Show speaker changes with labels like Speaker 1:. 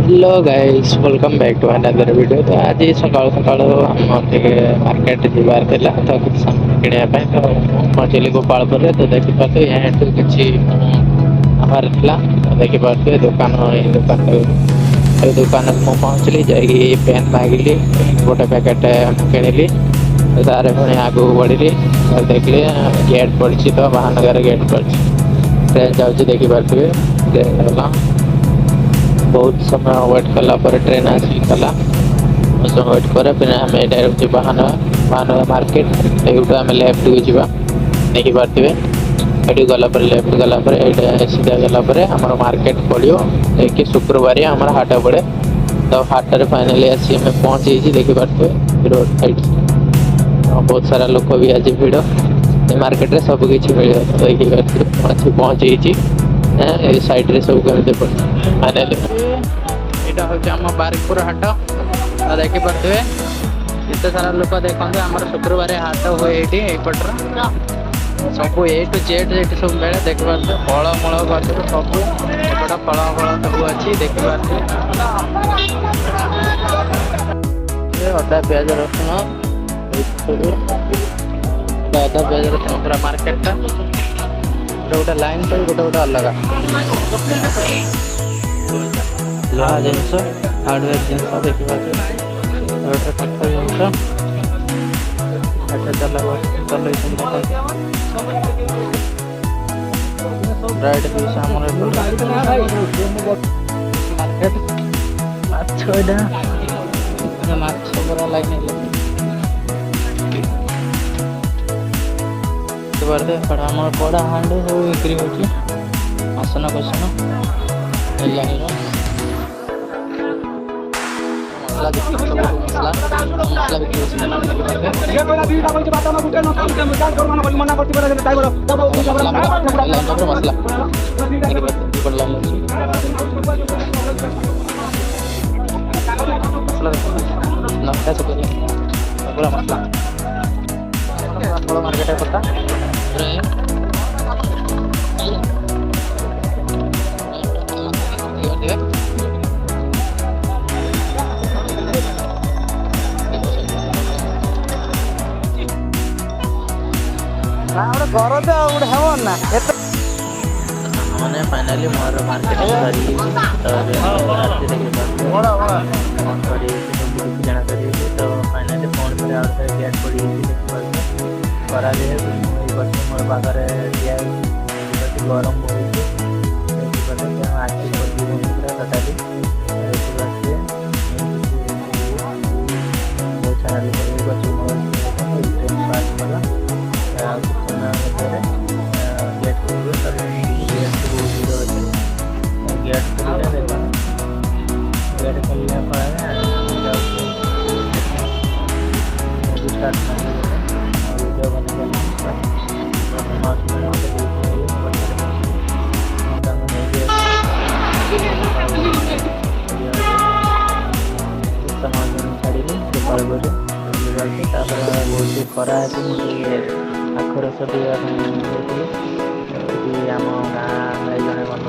Speaker 1: Hello guys welcome back to another video. तो आज सकाल सकाल आम टे मार्केट जीवार थिला तो किसी सामान किणवा तो पहुँचली गोपालपुर। तो देखिए यहाँ किसी आवार था तो देखिए दुकान दुकान को पहुँचली जाकि पेन मागिली गोटे पैकेट किणिली। तार पुणी आगू बढ़ी देखिए गेट पड़ी तो महानगर गेट पड़ी ट्रेन जाऊँगी देखिपे ट्रेन गला बहुत समय वेट कला पर ट्रेन आसला वेट पर फिर आम डायरेक्ट महानगर मार्केट यूँ आम लेफ्ट को जावा देखिपे ये गलापर लेफ्ट गलापर सीधा गलापर आम मार्केट पड़ो देखिए शुक्रवार आम हाट पड़े। तो हाट फाइनाली आसी आम पहुँची देखिपे रोड साइड बहुत सारा लोक भी आज भिड़ मार्केट सब किसी मिल देखिए पहुँची सैड्रे सब कमी फाइनाली यहाँ हूँ आम बारिकपुर हाट। तो देखिपे एत सारा लोक देखते आम शुक्रवार हाट हुए येपटर सब ए टू जेड ये सब मिले देखिपे फलमूल गछ सब एपट फल सब अच्छी देखिपे अदा प्याज रसुण अदा प्याज रसुण पूरा मार्केट गोटे लाइन तो गोटे गोटे अलग लुहा जिनस हार्डवेयर जिनस देखिए गोटे काठ जिनस ब्राइड पीस मार्केट माछ पूरा लगे आम कड़ा हांडी सब बिक्री हो आसन कुसन मसला मसला मार्केट पता मैंने फाइनाली मोर मार्केट जाना करी तो फाइनाली फोन पर गेट पड़ी खरा मोर पाखे गरम टोटाली बहुत सारा बहुत खरा आखर सब आम गाँव जड़े बन